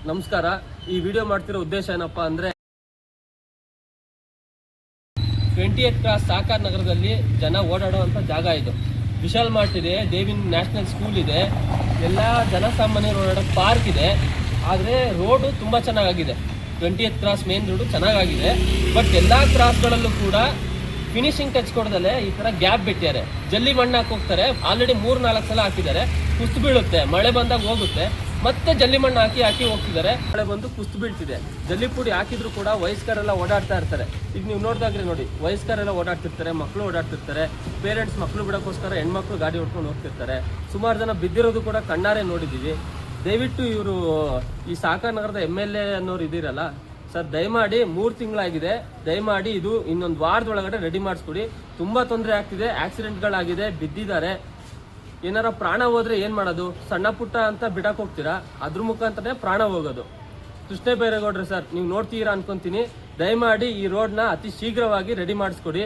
ನಮಸ್ಕಾರ. ಈ ವಿಡಿಯೋ ಮಾಡ್ತಿರೋ ಉದ್ದೇಶ ಏನಪ್ಪಾ ಅಂದ್ರೆ 28th ಕ್ರಾಸ್ ಸಾಕಾರ್ ನಗರದಲ್ಲಿ ಜನ ಓಡಾಡುವಂಥ ಜಾಗ ಇದು. ವಿಶಾಲ್ ಮಾರ್ಟ್ ಇದೆ, ದೇವಿನ್ ನ್ಯಾಷನಲ್ ಸ್ಕೂಲ್ ಇದೆ, ಎಲ್ಲ ಜನಸಾಮಾನ್ಯರು ಓಡಾಡೋ ಪಾರ್ಕ್ ಇದೆ. ಆದರೆ ರೋಡು ತುಂಬ ಚೆನ್ನಾಗಿದೆ. 20th ಕ್ರಾಸ್ ಮೇನ್ ರೋಡು ಚೆನ್ನಾಗಿದೆ. ಬಟ್ ಎಲ್ಲ ಕ್ರಾಸ್ಗಳಲ್ಲೂ ಕೂಡ ಫಿನಿಶಿಂಗ್ ಟಚ್ ಕೊಡದಲ್ಲೇ ಈ ಥರ ಗ್ಯಾಪ್ ಬಿಟ್ಟಿದ್ದಾರೆ. ಜಲ್ಲಿ ಮಣ್ಣು ಹಾಕಿ ಹೋಗ್ತಾರೆ. ಆಲ್ರೆಡಿ 3-4 ಸಲ ಹಾಕಿದ್ದಾರೆ. ಕುಸ್ತು ಬೀಳುತ್ತೆ, ಮಳೆ ಬಂದಾಗ ಹೋಗುತ್ತೆ, ಮತ್ತೆ ಜಲ್ಲಿ ಮಣ್ಣು ಹಾಕಿ ಹೋಗ್ತಿದ್ದಾರೆ. ಮಳೆ ಬಂದು ಕುಸ್ತು ಬೀಳ್ತಿದೆ. ಜಲ್ಲಿ ಪುಡಿ ಹಾಕಿದ್ರು ಕೂಡ ವಯಸ್ಕರೆಲ್ಲ ಓಡಾಡ್ತಾ ಇರ್ತಾರೆ. ಈಗ ನೀವು ನೋಡಿದಾಗ್ರೆ ನೋಡಿ, ವಯಸ್ಕರೆಲ್ಲ ಓಡಾಡ್ತಿರ್ತಾರೆ, ಮಕ್ಕಳು ಓಡಾಡ್ತಿರ್ತಾರೆ. ಪೇರೆಂಟ್ಸ್ ಮಕ್ಕಳು ಬಿಡೋಕ್ಕೋಸ್ಕರ ಹೆಣ್ಮಕ್ಳು ಗಾಡಿ ಹೊಡ್ಕೊಂಡು ಹೋಗ್ತಿರ್ತಾರೆ. ಸುಮಾರು ಜನ ಬಿದ್ದಿರೋದು ಕೂಡ ಕಣ್ಣಾರೆ ನೋಡಿದ್ದೀವಿ. ದಯವಿಟ್ಟು ಇವರು ಈ ಸಾಕಾರ್ ನಗರದ MLA ಅನ್ನೋರು ಇದ್ದೀರಲ್ಲ ಸರ್, ದಯಮಾಡಿ 3 ತಿಂಗಳಾಗಿದೆ, ದಯಮಾಡಿ ಇದು ಇನ್ನೊಂದು ವಾರದೊಳಗಡೆ ರೆಡಿ ಮಾಡಿಸ್ಕೊಡಿ. ತುಂಬ ತೊಂದರೆ ಆಗ್ತಿದೆ, ಆಕ್ಸಿಡೆಂಟ್ಗಳಾಗಿದೆ, ಬಿದ್ದಿದ್ದಾರೆ. ಏನಾರ ಪ್ರಾಣ ಹೋದ್ರೆ ಏನು ಮಾಡೋದು? ಸಣ್ಣ ಪುಟ್ಟ ಅಂತ ಬಿಡಕ್ಕೆ ಹೋಗ್ತೀರಾ, ಅದ್ರ ಮುಖಾಂತರನೇ ಪ್ರಾಣ ಹೋಗೋದು. ಕೃಷ್ಣ ಬೈರೇಗೌಡ್ರೆ ಸರ್, ನೀವು ನೋಡ್ತೀರಾ ಅನ್ಕೊಂತೀನಿ. ದಯಮಾಡಿ ಈ ರೋಡ್ನ ಅತಿ ಶೀಘ್ರವಾಗಿ ರೆಡಿ ಮಾಡಿಸ್ಕೊಡಿ.